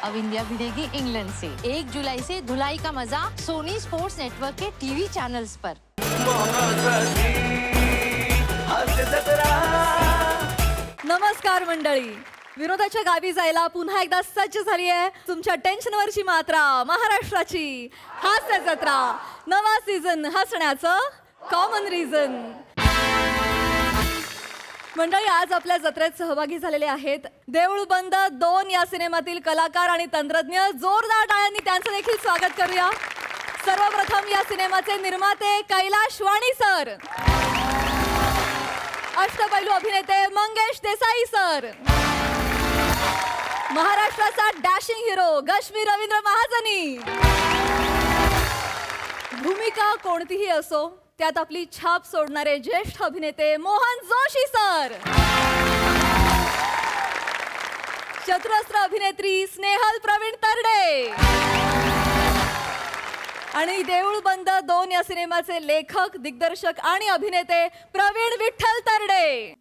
अब India भिड़ेगी England से। 1 जुलाई से धुलाई का मजा सोनी स्पोर्ट्स नेटवर्क के टीवी चैनल्स पर। नमस्कार मंडळी, विनोदाच्या गावी जायला पुन्हा एकदा सज्ज झाली आहे तुमच्या टेन्शनवरची मात्रा महाराष्ट्राची हास्य जत्रा, नवा सीझन हसण्याचं कॉमन रिझन। मंडळी, आज आपल्या जत्रेत सहभागी झालेले आहेत देऊळ बंद 2 या सिनेमातील कलाकार आणि तंत्रज्ञ। जोरदार टाळ्यांनी त्यांचं देखील स्वागत करूया। सर्वप्रथम या सिनेमाचे निर्माते कैलाश वाणी सर, अष्टपैलू अभिनेते मंगेश देसाई सर, महाराष्ट्राचा डॅशिंग हिरो गश्मी रवींद्र महाजनी। भूमिका कोणतीही असो त्यात आपली छाप सोडणारे ज्येष्ठ अभिनेते मोहन जोशी सर, चतुरस्र अभिनेत्री स्नेहल प्रवीण तरडे आणि देऊळ बंद 2 या सिनेमाचे लेखक, दिग्दर्शक आणि अभिनेते प्रवीण विठ्ठल तरडे।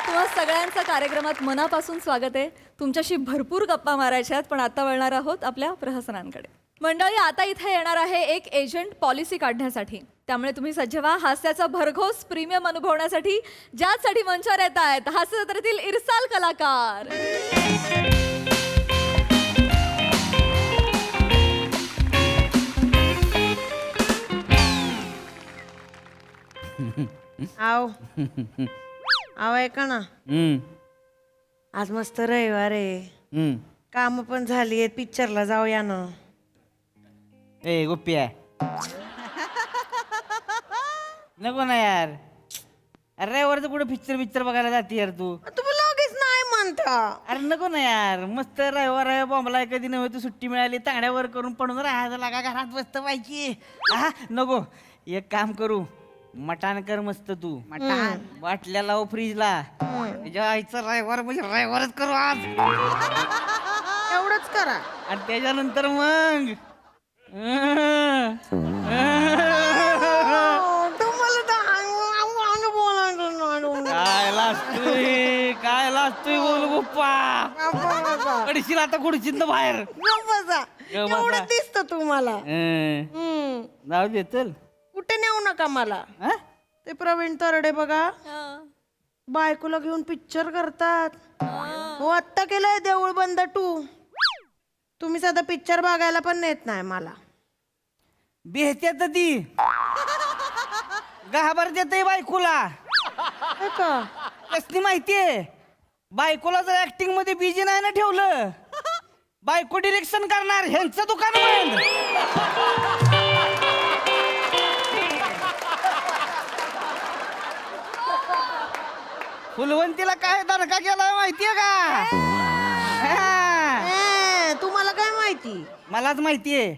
तुम्हा सगळ्यांचं कार्यक्रमात मनापासून स्वागत आहे। तुमच्याशी भरपूर गप्पा मारायच्या आहेत, पण आता वळणार आहोत आपल्या प्रहसनांकडे। मंडळी, आता इथे येणार आहे एक एजंट पॉलिसी काढण्यासाठी, त्यामुळे तुम्ही सज्ज व्हा हास्याचा भरघोस प्रीमियम अनुभवण्यासाठी, ज्यासाठी मंचावर येत आहेत हास्य जत्रेतील इरसाल कलाकार। आव आव ऐका ना, आज मस्त रविवार आहे, काम पण झाली आहेत, पिक्चरला जाऊया ना। ए गोप्या नको ना यार, अरे रविवारचं कुठे पिक्चर बघायला जाते यार तू? तुम्ही लगेच नाही म्हणता। अरे नको ना यार, मस्त रविवार आहे, बॉम्बला कधी नव्हे तू सुट्टी मिळाली, तांगड्यावर करून पडून राहायचं लागा, घरात बसत पाहिजे। हा नको, एक काम करू, मटान कर मस्त तू, मटान बाटल्या लाव फ्रीजला, त्याच्या आईचा रविवार म्हणजे रविवारच करू आज, एवढंच करा। आणि त्याच्यानंतर मग तुम्हाला काय लाजतोय बोल गोप्पा, कडशील आता खुडशील बाहेर एवढं दिसत तुम्हाला। जाऊ दे चल, कुठे नेऊ नका मला। हा? ते प्रवीण तरडे बघा बायकोला घेऊन पिक्चर करतात। हो, आत्ता केलंय देऊळ बंद 2। तुम्ही साधा पिक्चर बघायला पण नेत नाही मला। बेहत्यात ती घाबर देत बायकोला, हे का? कसली माहितीये, बायकोला जर ऍक्टिंग मध्ये बिजी नाही ना ठेवलं, बायको डिरेक्शन करणार, ह्यांचं दुकान बंद। फुलवंतीला काय दणका केला माहितीये का? तुम्हाला काय माहिती? मलाच माहितीये,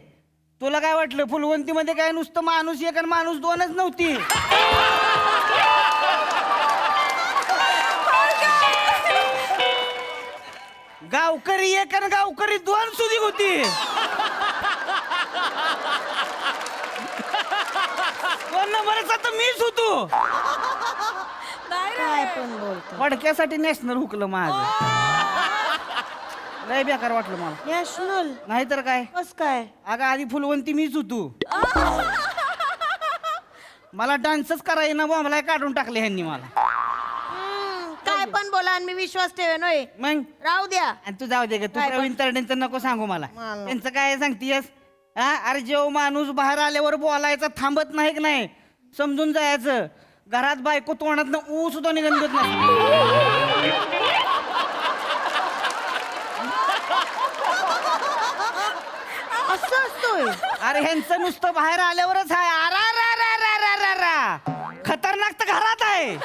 तुला काय वाटलं फुलवंती मध्ये काय नुसतं माणूस एक आणि माणूस 2च नव्हती? गावकरी एक आणि गावकरी 2 सुधी होती। 2 नंबरचा तर मीच होतो। काय पण बोलतो? फडक्यासाठी नॅशनल हुकलं माझं, लय बेकार वाटलं मला। नॅशनल नाहीतर काय, कस काय? अगं आधी फुलवंती मीच होतो, मला डान्सच करायला ना, बॉम्बला काढून टाकले ह्यांनी मला। काय पण बोला आणि मी विश्वास ठेवेन होय? मग राहू द्या। आणि तू जाऊ दे ग, तू प्रवीण तरडेंचं नको सांगू मला, त्यांचं काय सांगतीयस? हा, अरे जेव माणूस बाहेर आल्यावर बोलायचं थांबत नाही की नाही, समजून जायचं। घरात बायको तोंडात ऊ सुद्धा निघून देत नाही। असं असतोय? अरे ह्यांचं नुसतं बाहेर आल्यावरच आहे, खतरनाक तर घरात आहे।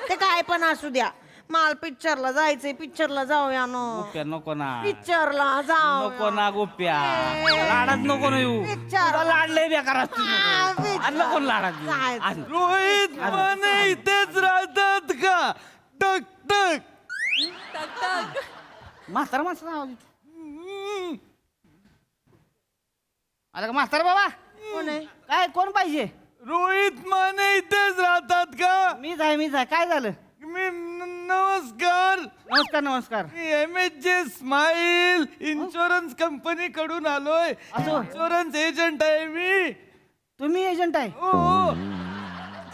ते काय पण असू द्या, माल पिक्चरला जायचंय, पिक्चरला जाऊया ना। गोप्या नको ना, पिक्चरला जाऊ नको ना गोप्या, लाडात नको ना येऊ, तुला लाडलंय बेकार असतो, नको लाडात येऊ। रोहित माने इथेच राहतात का? टक टक म्हातारा माणसाचा आवाज येतो। आला का म्हातारा बाबा? कोण आहे? काय कोण पाहिजे? रोहित माने इथेच राहतात का? मीच आहे काय झालं? नमस्कार. नमस्कार. मी MHJ स्माईल इन्शुरन्स कंपनी कडून आलोय. असं? इन्शुरन्स एजंट आहे मी. तुम्ही एजंट आहे? हो.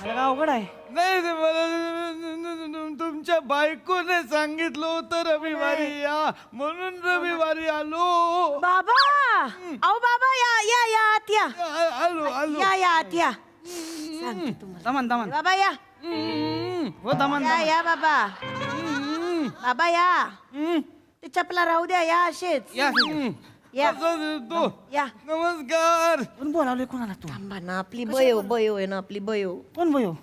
मला का अवघड आहे? नाही ते मला तुमच्या बायकोने सांगितलं होतं रविवारी या म्हणून रविवारी आलो. बाबा अहो बाबा या आत या आलो या आत या सांगते तुम्हाला दमन बाबा या हो दमन या बाबा बाबा या ते चपला राहू द्या या असेच या या तो या नमस्कार. कोण बोलावलंय कोणाला तू? थांबा ना आपली बयो आहे ना आपली बयो कोण भयो?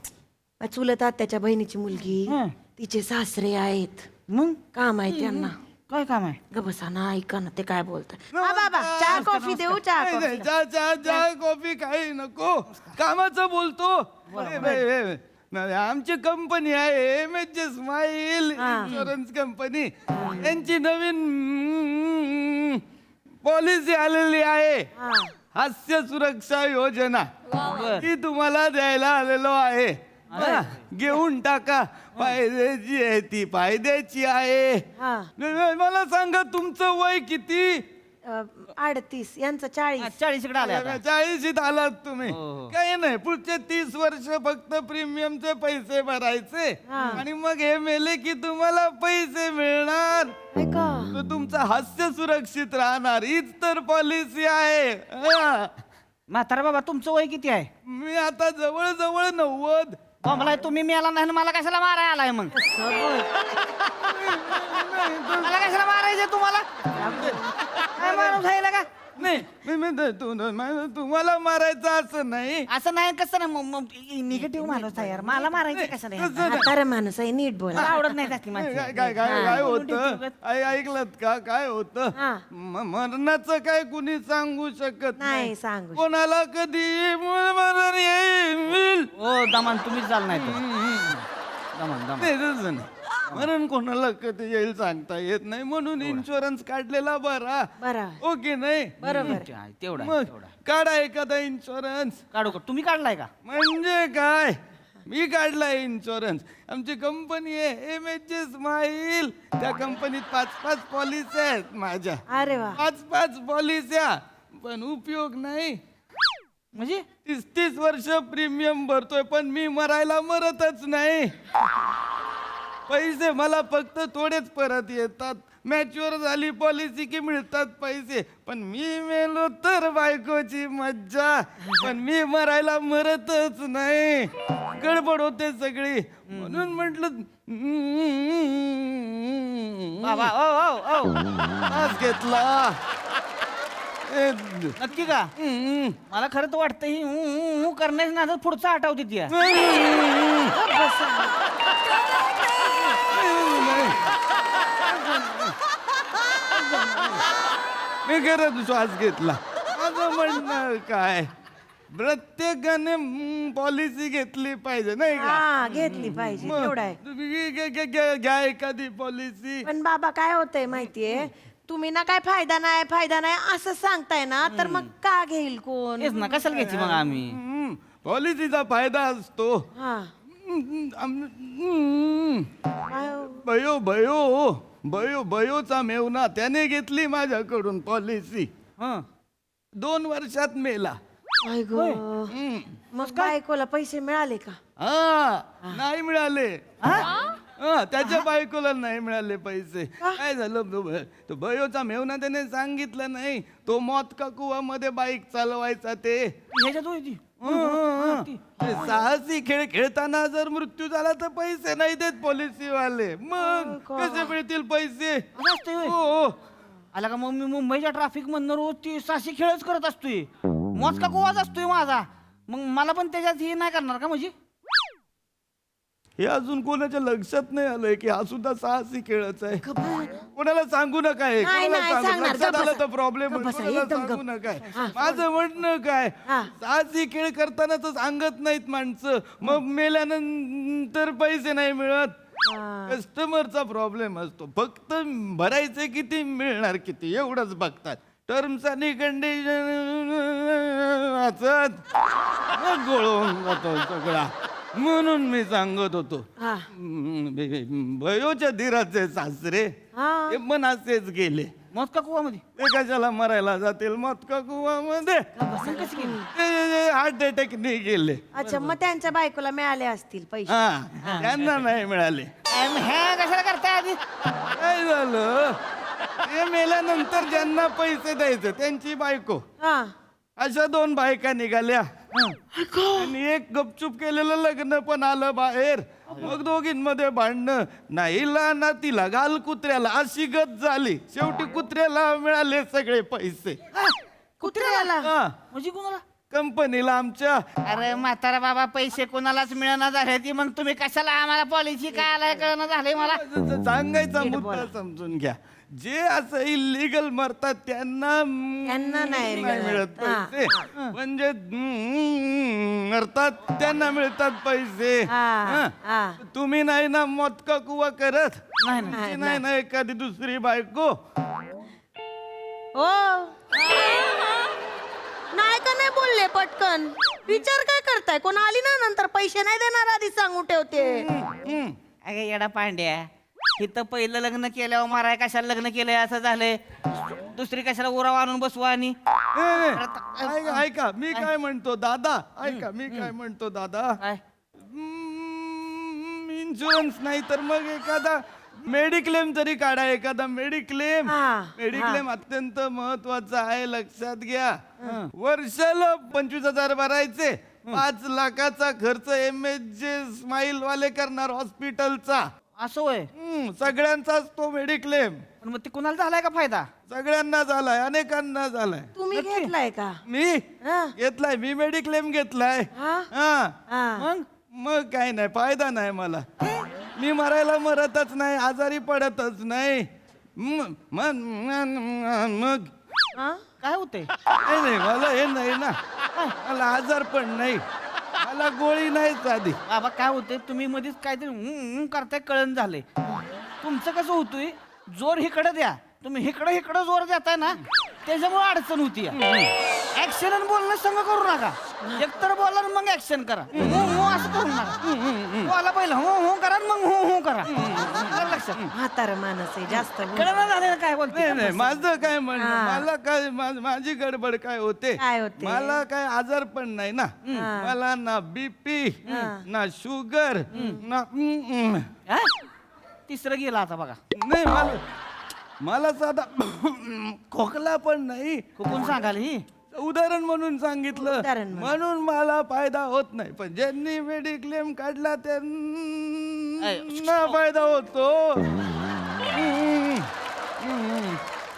चुलत त्याच्या बहिणीची मुलगी हं. तिचे सासरे आहेत मग काम आहे त्यांना काय काम आहे? गबसा ना ऐका ना ते काय बोलतात हा बाबा चहा कॉफी देऊ चहा नाही, कॉफी नाही, चहा कॉफी काही नको. कामाचं बोलतो. आमची कंपनी आहे MHJ स्माईल इन्शुरन्स कंपनी. यांची नवीन पॉलिसी आलेली आहे, हास्य सुरक्षा योजना. ती तुम्हाला द्यायला आलेलो आहे. घेऊन टाका. फायद्याची आहे ती, फायद्याची आहे. मला सांगा तुमचं वय किती? 38 यांचं 40 40 कडे आले आता. 40शीत आलात तुम्ही. हो. काही नाही, पुढचे 30 वर्ष फक्त प्रीमियमचे पैसे भरायचे आणि मग हे मेले की तुम्हाला पैसे मिळणार. ऐका तर तुमचं हास्य सुरक्षित राहणार. हीच तर पॉलिसी आहे. म्हातारा बाबा तुमचं वय किती आहे? मी आता जवळ 90. मला तुम्ही मिळाला नाही मला कशाला मारायला आलाय मग? मला कशाला मारायचं तुम्हाला? काय माणूस आहे का? नाही तुम्हाला मारायचं असं नाही. असं नाही कसं नाही निगेटिव्ह माणूस आहे यार. मला मारायचं कसं नाही? म्हातारा माणूस आहे नीट बोला मला आवडत नाही त्यातली माणसं. काय होतं ऐकलत का? काय होतं मरणाचं काय कुणी सांगू शकत नाही सांगू कोणाला कधी मरण येईल. हो दमान तुम्हीच झालं नाही तर. दमान मरण कोणाला कधी येईल सांगता येत नाही. म्हणून इन्शुरन्स काढलेला बरा. बरं ओके नाही बरोबर तेवढा मग काढा एखादा इन्शुरन्स. काढू का? तुम्ही काढलाय का? म्हणजे काय, मी काढलाय इन्शुरन्स. आमची कंपनी आहे MHJ स्माईल. त्या कंपनीत 5 पॉलिसी आहेत माझ्या. अरे वा 5 पॉलिस्या, पण उपयोग नाही. म्हणजे 30 वर्ष प्रीमियम भरतोय पण मी मरायला मरतच नाही. पैसे मला फक्त थोडेच परत येतात. मॅच्युअर झाली पॉलिसी की मिळतात पैसे. पण मी मेलो तर बायकोची मज्जा. पण मी मरायला मरतच नाही. गडबड होते सगळी. म्हणून म्हटलं बाबा ओ श्वास घेतला. नक्की का? मला खरं तर वाटतं ही करण्याच ना पुढचं आठवते ती. मी खरंच श्वास घेतला. माझं म्हणणं काय, प्रत्येकाने पॉलिसी घेतली पाहिजे नाही का? हा घेतली पाहिजे एवढं आहे. तुम्ही घ्या एखादी पॉलिसी. पण बाबा काय होतंय माहितीये तुम्ही ना काय फायदा नाही असं सांगताय ना तर मग का घेईल कोण? तेच ना कशाला घ्यायची मग आम्ही? पॉलिसीचा फायदा असतो. हा काय हो? बयोचा मेवना त्याने घेतली माझ्याकडून पॉलिसी. 2 वर्षात मेला. काय गो मग बायकोला पैसे मिळाले का? नाही मिळाले. त्याच्या बायकोला नाही मिळाले पैसे. काय झालं, तो बयोचा मेवना त्याने सांगितलं नाही. तो मौत का कुवा मध्ये बाईक चालवायचा ते. साहसी खेळ खेळताना जर मृत्यू झाला तर पैसे नाही देत पॉलिसी वाले. मग कसे मिळतील पैसे? हो आला का? मग मी मुंबईच्या ट्रॅफिक मधनं रोज ती साशी खेळच करत असतोय. मौत का कुवाच असतोय माझा. मग मला पण त्याच्यात हे नाही करणार का? म्हणजे हे अजून कोणाच्या लक्षात नाही आलंय की हा सुद्धा साहसी खेळच आहे. कोणाला सांगू नका. हे नाही, कोणाला नाही, सांगू सांगणार. लक्षात गप्प आलं बसा. तर प्रॉब्लेम. गप्प बसा, कोणाला एकदम सांगू गप्प. नका. माझं म्हणणं काय, साहसी खेळ करताना तर सांगत नाहीत माणसं. मग मेल्यानंतर पैसे नाही मिळत. कस्टमरचा प्रॉब्लेम असतो. फक्त भरायचे किती मिळणार किती एवढंच बघतात. टर्म्स आणि कंडिशन वाचत मग गोळ होऊन जातो सगळा. म्हणून मी सांगत होतो हा. भयोच्या धीराचे सासरे हा. ते पण असेच गेले. मग का कुवामध्ये ते कशाला मरायला जातील मत का कुवामध्ये? ते हार्ट अटॅकने गेले. अच्छा, मग त्यांच्या बायकोला मिळाले असतील पैसे. हा त्यांना नाही मिळाले. ह्या कशाला करताय आधी? काय झालं ते मेल्यानंतर ज्यांना पैसे द्यायचे त्यांची बायको, हा. अशा 2 बायका निघाल्या आणि एक गपचूप केलेलं लग्न पण आलं बाहेर. मग दोघींमध्ये भांडणं, नाही ना तिला घाल कुत्र्याला, अशी गत झाली. शेवटी कुत्र्याला मिळाले सगळे पैसे. कुत्र्याला? हा, म्हणजे कोणाला? कंपनीला आमच्या. अरे म्हातारा बाबा, पैसे कोणालाच मिळणार झाले ती, मग तुम्ही कशाला आम्हाला पॉलिसी काय आलाय कळणं झालंय मला. सांगायचा मुद्दा समजून घ्या. जे असं इलिगल मरतात त्यांना नाही मिळत हा, पैसे, म्हणजे मरतात त्यांना मिळतात पैसे. हा. हा. तुम्ही नाही ना मत का कुवा करत? नाही नाही ना एखादी दुसरी बायको. हो. नाही का नाही बोलले पटकन? विचार काय करताय? कोण आली ना नंतर पैसे नाही देणार आधी सांगून ठेवते. हम्म. अगे येडा पांड्या, इथं पहिलं लग्न केल्यावर माराय कशाला लग्न केलंय असं झालंय. दुसरी कशाला उराव आणून बसवा आणि ऐका ऐका मी काय म्हणतो दादा, ऐका मी काय म्हणतो दादा. काय? इन्शुरन्स नाही तर मग एखादा मेडिक्लेम तरी काढा. एखादा मेडिक्लेम. हा, मेडिक्लेम अत्यंत महत्वाचा आहे, लक्षात घ्या. वर्षाला 25,000 भरायचे. 5 लाखाचा खर्च MHJ स्माईल वाले करणार हॉस्पिटलचा. असं होय. सगळ्यांचाच तो मेडिक्लेम. पण मग ते कुणाला झालाय का फायदा? सगळ्यांना झालाय, अनेकांना झालाय. तुम्ही घेतलाय का? मी हा. घेतलाय, मी मेडिक्लेम घेतलाय. हा? हा. हा. मग काय नाही, फायदा नाही मला. मी मरायला मरतच नाही, आजारी पडतच नाही. मग हा? काय होतंय? नाही मला हे नाही ना, मला आजार पण नाही, मला गोळी नाही साधी. बाबा काय होतंय, तुम्ही मध्येच काहीतरी करताय कळण झालंय. तुमचं कसं होतोय, जोर हिकडं द्या, तुम्ही हिकडं जोर देताय ना, त्याच्यामुळे अडचण होती. ऍक्शन बोलणं संग करू नका. एकतर बोला आणि मग ऍक्शन करा. हो असं करू नका. बोला पहिलं हो करा, मग हो करा. लक्षात म्हातार माणूस आहे, जास्त बोल- कळलं झालं काय बोलते. नाही नाही माझं काय म्हणणं, मला काय माझी गडबड काय होते, काय होते? मला काय आजार पण नाही ना. मला ना BP ना शुगर ना हा? तिसरं गेला आता बघा. नाही मला साधा खोकला पण नाही. कोण सांगाल ही? उदाहरण म्हणून सांगितलं, उदाहरण म्हणून मला फायदा होत नाही. पण ज्यांनी मेडिक्लेम काढला त्यांना फायदा होतो.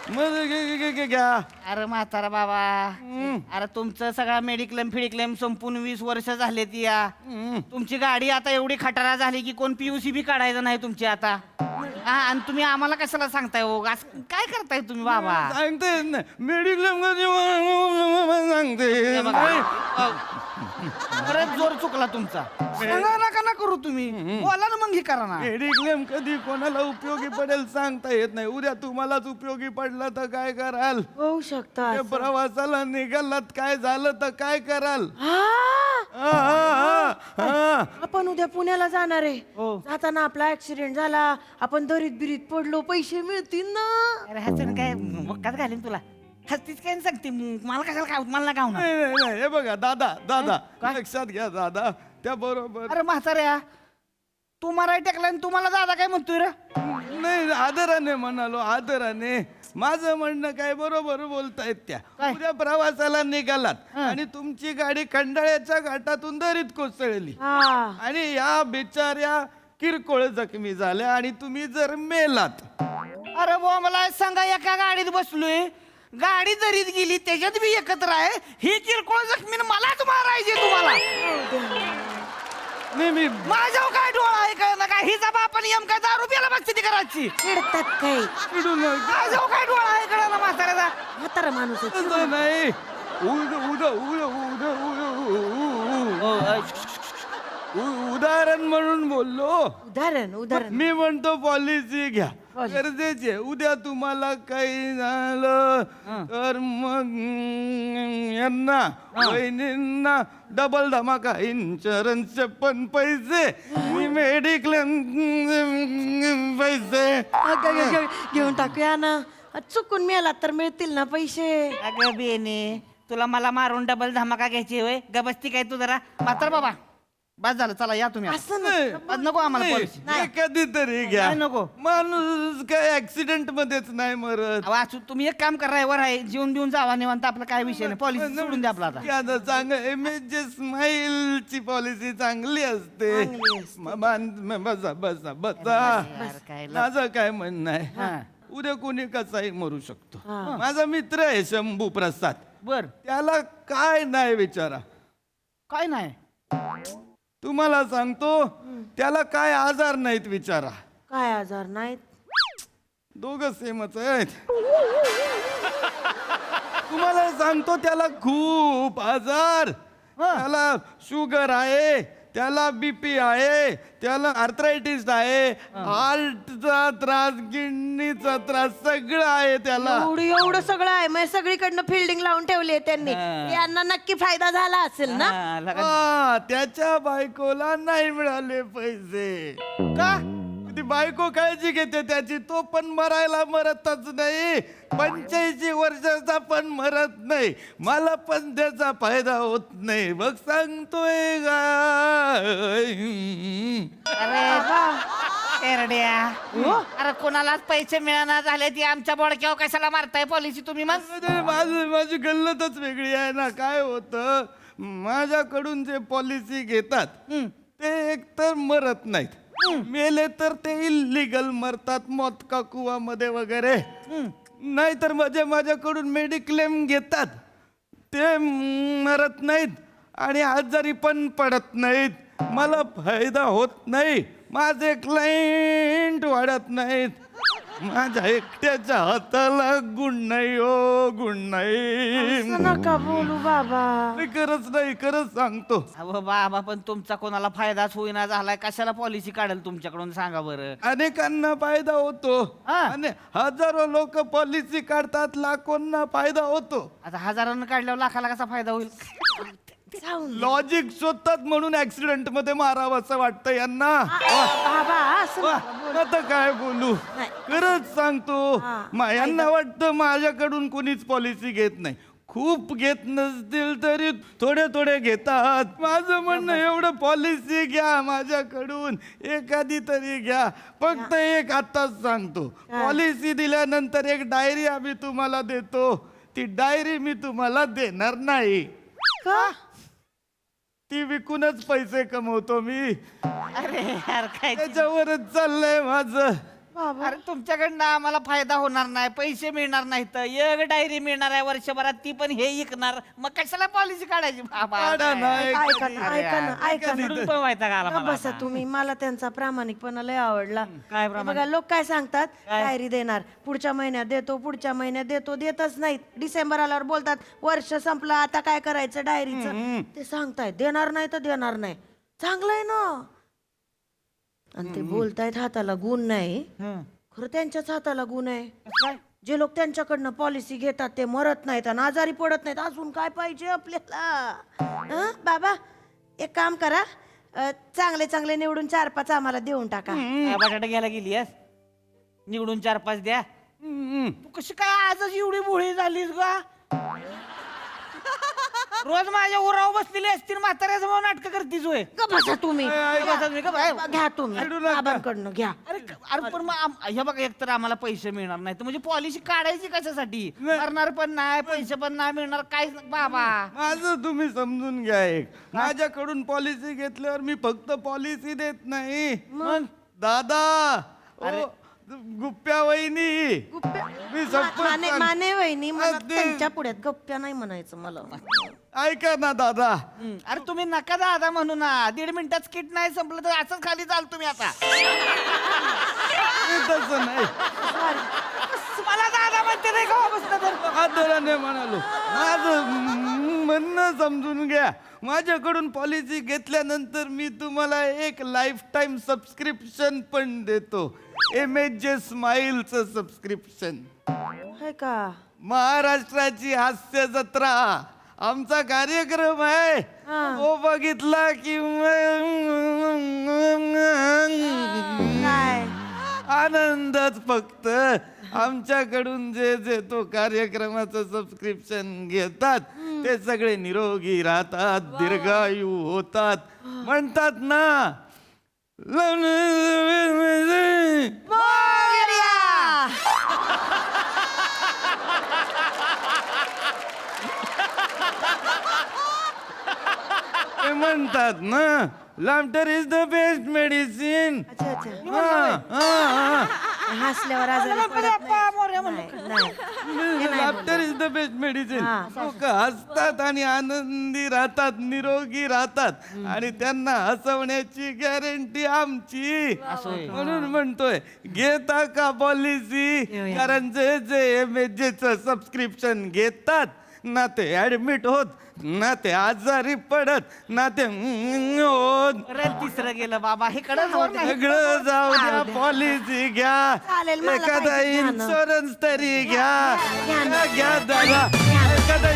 मग घ्या. अरे म्हातारा बाबा, अरे तुमचं सगळा मेडिक्लेम फिडिक्लेम संपून 20 वर्ष झाले ती या. तुमची गाडी आता एवढी खटारा झाली की कोण PUC बी काढायचं नाही तुमची आता. हा, आणि तुम्ही आम्हाला कशाला सांगताय हो? असं काय करताय तुम्ही बाबा? सांगते मेडिक्लेम सांगते. बरेच जोर चुकला तुमचा. सांगा नका ना करू तुम्ही, बोला ना मग हे करा ना. मेडिक्लेम कधी कोणाला उपयोगी पडेल सांगता येत नाही. उद्या तुम्हालाच उपयोगी पडला तर काय कराल? होऊ शकतं त्या असं. प्रवासाला निघालात काय झालं तर काय कराल? हा? आपण उद्या पुण्याला जाणार आहे. जाताना आपला ऍक्सिडेंट झाला, आपण दरीत बिरीत पडलो, पैसे मिळतील ना? अरे हसन काय मक्काच घालीन तुला. हसतीच काय सांगते, मला कशाला काय मला ना गाव ना. नाही नाही नाही, हे बघा दादा लक्षात घ्या दादा, त्या बरोबर अरे म्हाताऱ्या, तू मराठी टाकला आणि तुम्हाला दादा काय म्हणतोय रे? नाही, आदराने म्हणालो, आदराने. माझं म्हणणं काय बरोबर बोलतायत त्या. काय? उद्या प्रवासाला निघालात आणि तुमची गाडी खंडाळ्याच्या घाटातून दरीत कोसळली हा. आणि या बिचाऱ्या किरकोळ जखमी झाल्या आणि तुम्ही जर मेलात. अरे बुवा, मला सांगा, एका गाडीत बसलोय, गाडी दरीत गेली, त्याच्यात बी एकत्र आहे, ही किरकोळ जखमीन मलाच मारायची तुम्हाला. नाही मी माझ्यावर काय डोळा आहे काय ना काय, हिचा बापाने यम काय दारू प्यायला बघते ती करायची. चिडतात काही. चिडू नका. माझ्यावर काय डोळा आहे कळा ना म्हाताऱ्याचा. म्हातारा माणूस आहे. तसं नाही. उदाहरण म्हणून बोललो. उदाहरण मी म्हणतो पॉलिसी घ्या. गरजेची आहे. उद्या तुम्हाला काही झालं तर मग यांना वहिनींना डबल धमाका इन्शुरन्सचे पण पैसे, मेडिक्लेम पैसे. घेऊन टाकूया ना. चुकून मिळाला तर मिळतील ना पैसे. अगं बेने, तुला मला मारून डबल धमाका घ्यायची होय? गबस्ती काय तू जरा मात्र बाबा. बस झालं, चला या तुम्ही आता. असं नाही. आज नको आम्हाला पॉलिसी. कधीतरी घ्या. नाही, नको. माणूस काय ऍक्सिडेंट मध्येच नाही मरत. वाचू तुम्ही एक काम करा, वर आहे जेवून बिवून जावा निवांत, आपला काय विषय नाही. पॉलिसी सोडून द्या आपला आता. आता चांग MHJ स्माईलची पॉलिसी चांगली असते. बसा बसा बसा. यार, काय माझं काय म्हणणं हा. आहे, उद्या कोणी कसाही मरू शकतो. माझा मित्र आहे शंभू प्रसाद, बर त्याला काय नाही विचारा. काय नाही. तुम्हाला सांगतो, त्याला काय आजार नाहीत विचारा. काय आजार नाहीत. दोघं सेमच आहेत. तुम्हाला सांगतो, त्याला खूप आजार. त्याला शुगर आहे, त्याला BP आहे, त्याला आर्थरायटिस आहे, हार्टचा त्रास, किडनीचा त्रास, सगळं आहे त्याला. एवढं सगळं आहे. मग सगळीकडनं फिल्डिंग लावून ठेवली आहे त्यांनी. यांना नक्की फायदा झाला असेल ना. हा, लगा- त्याच्या बायकोला नाही मिळाले पैसे. का? ती बायको काळजी घेते त्याची, तो पण मरायला मरतच नाही. 85 वर्षाचा पण मरत नाही. मला पण त्याचा फायदा होत नाही. बघ सांगतोय का. अरे एरड्या. अरे कोणालाच पैसे मिळाना झाले, ती आमच्या बोडक्यावर कशाला मारताय पॉलिसी तुम्ही मग? माझी गल्लतच वेगळी आहे ना. काय होतं, माझ्याकडून जे पॉलिसी घेतात ते एकतर मरत नाहीत, मेले तर ते इल्लीगल मरतात, मौत का कुवामध्ये वगैरे. नाहीतर माझ्याकडून मेडिक्लेम घेतात, ते मरत नाहीत आणि आजारी पण पडत नाहीत. मला फायदा होत नाही, माझे क्लायंट वाढत नाहीत. माझ्या एकट्याच्या हाताला गुण नाही हो, गुण नाही. असं नका बोलू बाबा. मी खरंच सांगतो. अहो बाबा, पण तुमचा कोणाला फायदाच होईना झालाय, कशाला पॉलिसी काढेल तुमच्याकडून सांगा बरं. अनेकांना फायदा होतो हा. आणि हजारो लोक पॉलिसी काढतात, लाखोंना फायदा होतो. आता हजारांना काढल्यावर लाखाला कसा फायदा होईल? लॉजिक शोधतात म्हणून ऍक्सिडेंट मध्ये मारावं असं वाटतं यांना. बाबा असं वा, आता काय बोलू, खरंच सांगतो. यांना वाटतं माझ्याकडून कोणीच पॉलिसी घेत नाही. खूप घेत नसतील तरी थोडे घेतात. माझं म्हणणं एवढं, पॉलिसी घ्या माझ्याकडून, एखादी तरी घ्या. फक्त एक आताच सांगतो, पॉलिसी दिल्यानंतर एक डायरी आम्ही तुम्हाला देतो. ती डायरी मी तुम्हाला देणार नाही. का? ती विकूनच पैसे कमवतो मी. अरे यार, काय त्याच्यावरच चाललंय माझं. अरे तुमच्याकडनं आम्हाला फायदा होणार नाही, पैसे मिळणार नाहीत. एक डायरी मिळणार आहे वर्षभरात, ती पण हे ऐकणार, मग कशाला पॉलिसी काढायची बाबा? काढा ना, ऐका ना. रडून पण वैताग आला मला बसा आता. तुम्ही. मला त्यांचा प्रामाणिकपणा लय आवडला. काय हे प्रामाणिक? बघा, लोक काय सांगतात, काय? डायरी देणार, पुढच्या महिन्यात देतो, देतच नाहीत. डिसेंबर आल्यावर बोलतात वर्ष संपलं, आता काय करायचं डायरीचं. ते सांगतायत देणार नाही तर देणार नाही. चांगलंय ना. आणि ते बोलतायत हाताला गुण नाही. खरं त्यांच्याच हाताला गुण आहे. काय? जे लोक त्यांच्याकडनं पॉलिसी घेतात ते मरत नाहीत आणि आजारी पडत नाहीत. अजून काय पाहिजे आपल्याला. हं? बाबा एक काम करा, चांगले निवडून 4-5 आम्हाला देऊन टाका. बटाटा घ्यायला गेली आहेस? निवडून 4-5 द्या. तू कशी काय आजच एवढी भोळी झालीस का? रोज माझ्या उरावर बसलेली असतील, म्हाताऱ्याजवळ नाटक करतीस होय. बसा तुम्ही. अरे घ्या तुम्ही बाबांकडनं घ्या. अरे पण मग हे बघा, एकतर आम्हाला पैसे मिळणार नाही, तर म्हणजे पॉलिसी काढायची कशासाठी? मरणार पण नाही, पैसे पण नाही मिळणार, काय बाबा? माझं तुम्ही समजून घ्या. एक माझ्याकडून पॉलिसी घेतल्यावर मी फक्त पॉलिसी देत नाही, मग दादा, गुप्प्या वहिनी, मी माने वहिनी, मला अगदी. त्यांच्या पुढ्यात गप्प्या नाही म्हणायचं मला. ऐका ना दादा. अरे तुम्ही नका दादा म्हणू ना. 1.5 मिनिटात स्किट नाही संपलं तर असंच खाली चाल तुम्ही आता. तसं नाही, मला दादा म्हणते नाही का बसलं तर? आदराने म्हणालो. माझं म्हणणं पूर्ण समजून घ्या. माझ्याकडून पॉलिसी घेतल्यानंतर मी तुम्हाला एक लाईफ टाईम सबस्क्रिप्शन पण देतो. MHJ स्माईलचं सबस्क्रिप्शन. है का? महाराष्ट्राची हास्य जत्रा आमचा कार्यक्रम आहे. तो बघितला की काय आनंदच फक्त. आमच्याकडून जे जे तो कार्यक्रमाचं सबस्क्रिप्शन घेतात ते सगळे निरोगी राहतात, दीर्घायू होतात. म्हणतात ना ते म्हणतात ना laughter is the best medicine. अच्छा अच्छा. हसल्यावर आजारी पडत नाही. Laughter is the best medicine. लोक हसतात आणि आनंदी राहतात, निरोगी राहतात आणि त्यांना हसवण्याची गॅरंटी आमची. म्हणून म्हणतोय घेता का पॉलिसी. कारण जे जे MHJचं सबस्क्रिप्शन घेतात ना ते ऍडमिट होत, ना ते आजारी पडत, ना ते होत. परत तिसरं गेलं बाबा, हे कडक सगळं जाऊ द्या, पॉलिसी घ्या. चालेल, मला एखादा पाहिजे ज्ञान. इन्शुरन्स तरी घ्या. घ्या दादा, एखादा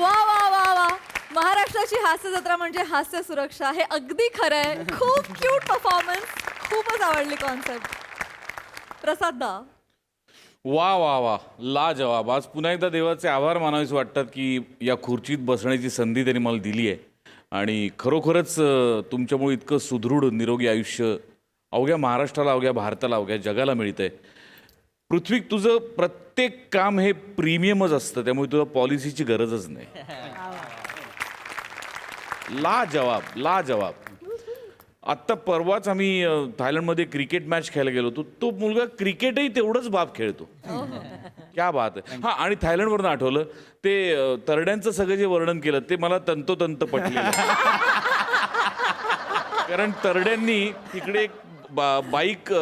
वा वा वा वा. महाराष्ट्राची हास्य जत्रा म्हणजे हास्य सुरक्षा. हे अगदी खरं आहे. खूप क्यूट परफॉर्मन्स. खूपच आवडली कॉन्सेप्ट. प्रसाद दा. वा वा वा, लाजवाब. आज पुन्हा एकदा देवाचे आभार मानावेसे वाटतात की या खुर्चीत बसण्याची संधी त्यांनी मला दिली आहे आणि खरोखरच तुमच्यामुळे इतकं सुदृढ निरोगी आयुष्य अवघ्या महाराष्ट्राला, अवघ्या भारताला, अवघ्या जगाला मिळतंय. पृथ्वी, तुझं प्रत्येक काम हे प्रीमियमच असतं, त्यामुळे तुला पॉलिसीची गरजच नाही. लाजवाब, लाजवाब. आत्ता परवाच आम्ही थायलंडमध्ये क्रिकेट मॅच खेळायला गेलो होतो. तो मुलगा क्रिकेटही तेवढंच बाप खेळतो. क्या बात आहे. हां, आणि थायलंडवरून आठवलं, ते तरड्यांचं सगळं जे वर्णन केलं ते मला तंतोतंत पटलेलं. कारण तरड्यांनी तिकडे एक बाईक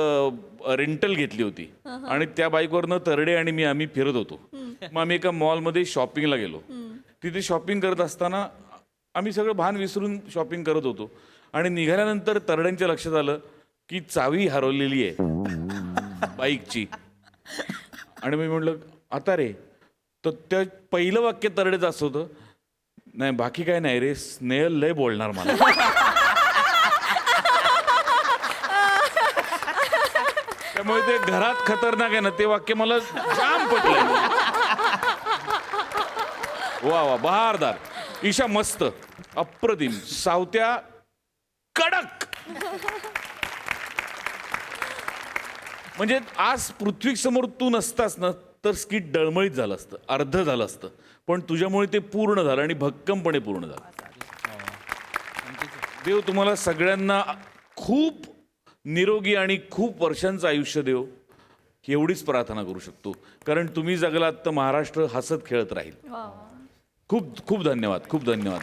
रेंटल घेतली होती आणि त्या बाईकवरनं तरडे आणि आम्ही फिरत होतो. मग आम्ही एका मॉलमध्ये शॉपिंगला गेलो. तिथे शॉपिंग करत असताना आम्ही सगळं भान विसरून शॉपिंग करत होतो आणि निघाल्यानंतर तरड्यांच्या लक्षात आलं की चावी हरवलेली आहे बाईकची. आणि मी म्हटलं आता रे, तर त्या पहिलं वाक्य तरडेचं असं होतं, नाही बाकी काय नाही रे, स्नेहल लय बोलणार मला. त्यामुळे ते घरात खतरनाक आहे ना, ते वाक्य मला जाम पटलं. वा वा, बहारदार. ईशा मस्त, अप्रतिम, सावत्या कडक. म्हणजे आज पृथ्वी समोर तू नसतास ना तर स्किट डळमळीत झालं असतं, अर्ध झालं असतं, पण तुझ्यामुळे ते पूर्ण झालं आणि भक्कमपणे पूर्ण झालं. देव तुम्हाला सगळ्यांना खूप निरोगी आणि खूप वर्षांचं आयुष्य देव, एवढीच प्रार्थना करू शकतो. कारण तुम्ही जगलात तर महाराष्ट्र हसत खेळत राहील. खूप खूप धन्यवाद, खूप धन्यवाद.